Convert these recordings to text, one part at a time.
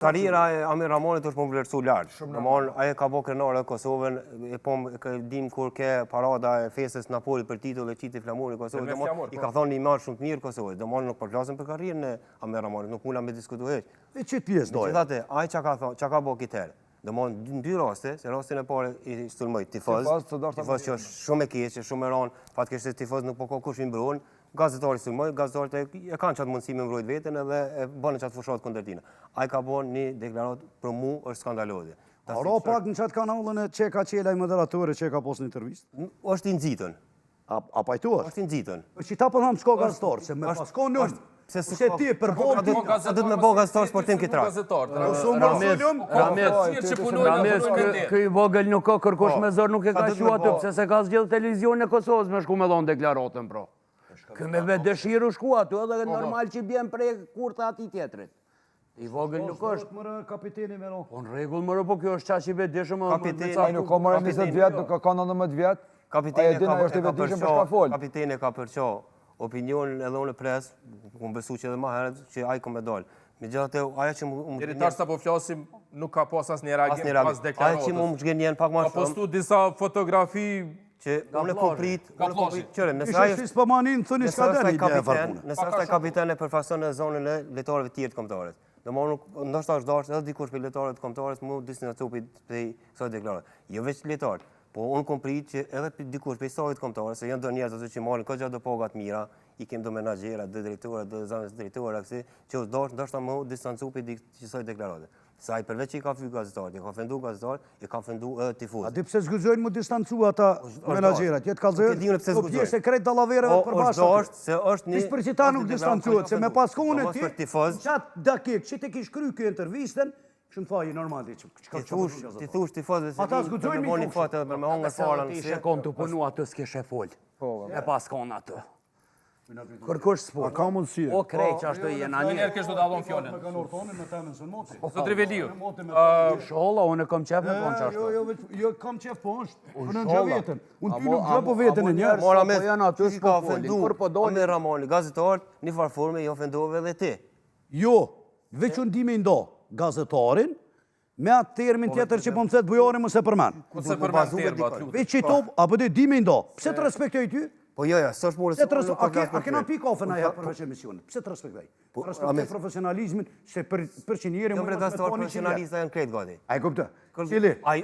Karriera e Amir Ramonit është më vlerësu lartë. Domthon ai ka bërë krenar e Kosovën, e dim kur ke parada e festës Napoli për titull e qiti flamurin e Kosovës, domthon i ka thonë një marrë shumë të mirë Kosovës. Domthon nuk po flasim për karrierën e Amir Ramonit, nuk mula me diskutuar hiç. E çit pjesë doja. Megjithatë, ai çka ka bërë kitër. Domthon në dy raste, se rastin e parë i sulmoi tifoz që është shumë e keq, shumë e rënd, fatkeqësisht tifoz nuk po ka kush i mbron. Gazetari sulmoi, gazetarët e kanë çat mundësi me mbrojt veten edhe e bën çat fushat kundër tina. Ai ka bën një deklaratë për mua është skandaloze. Ora pak në çat kanallën e Çeka Qelaj moderatori që ka posë në intervistë. Është i nxitën. A pajtuar? Është i nxitën. Që ta po tham s'ka gazetar, se me pas ka nën. Se ti për botë do të më bëj gazetar sportim këtë rast. Rames, ky vogël nuk ka kërkosh me zor, nuk e ka shu aty, pse se ka zgjedh televizionin e Kosovës me shku me dhon deklaratën pro. Kë me vetë dëshirë shku aty, edhe normal që bjen prej kurta ati tjetrit. I vogël nuk është. Mërë kapiteni me ro. Po në rregull mërë, po kjo është qaq i vetëdijshëm. Ai nuk ka marrë 20 vjet, nuk ka 19 vjet. Kapiteni ka përço opinionin edhe unë pres, ku besu që edhe më herët që ai ka më dal. Megjithatë, ajo që deri tash sa po flasim nuk ka pas asnjë reagim pas deklaratës. Ajo që më zgjenjen pak më shumë. Ka postu disa fotografi që unë kuprit, qëre, nëse ai është spamanin thoni s'ka dënë ide farpuna. Nëse është kapiten e përfaqëson në zonën e lojtarëve të tjerë të kombëtarës. Domthonë ndoshta është dashur edhe dikush për lojtarët të kombëtarës më distinaciopi prej kësaj deklaratë. Jo vetëm lojtarë, po unë komprit që edhe dikush prej safit të kombëtarës, se janë do njerëz ato që marrin ka gjatë paga të mira, i kemi do menaxhera, do drejtora, do zamës drejtora kësi, që është dashur ndoshta më distancopi kësaj deklarate. Sa i përveç që i ka fy gazetarët, i ka ofendu gazetarët, i ka ofendu edhe tifuzët. A di pse zguxojnë më distancu ata menaxherat? Jetë kallëzojnë, po pjesë e krejt dallavereve të përbashkët. Se është një... Për që ta nuk distancuat, se me pas kone ti, qatë dakik, që te kish kry kjo intervistën, shumë thaji normali që ka ti thush tifozëve se ata zguxojnë mi thush. Ata zguxojnë mi thush. Farën, ti ishe kon të punu atë s'keshe fol. E pas kon atë. Kërkush s'po. Ka mundësi. O krejt që ashtu jena një. Njëherë kesh do të allon fjalën. Me kanë ortonin me temën së moti. Zot Riveliu. Sholla, unë kam qef me kon qashtu. Jo kam qef po është. Unë në gjë vetën. Unë ty nuk gjë po vetën e njerë. Mora me ka ofendu Amir Ramoni, gazetarët, një farforme i ofendove edhe ti. Jo, veç unë di me ndo gazetarin, me atë termin tjetër që po më thetë bujari më se përmen. Ku se përmen terba, të lutë. Veç që i top, apo di me ndo. Pse të respektoj ty? Po jo, s'është morë se a kena pi kafe na jap përveç emisionit. Pse të respektoj? Respektoj profesionalizmin se për që njëri mund të thonë profesionalistë janë krejt gati. Ai kuptoj. Cili? Ai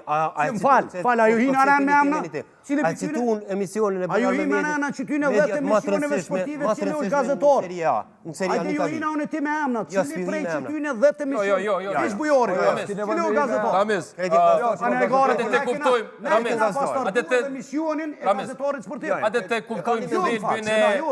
fal, ajo hin anë me amna. Cili ai citun emisionin e ajo hin anë që ty në vetë emisioneve sportive cili është gazetor. Në Serie A në Itali. Ajo hin anë ti me amna, cili prej që ty në 10 emision. Ish bujori. Cili është gazetor? Rames. Ana e gore te kuptojmë. Rames. Atë te emisionin e gazetorit sportiv. Atë te kuptojmë se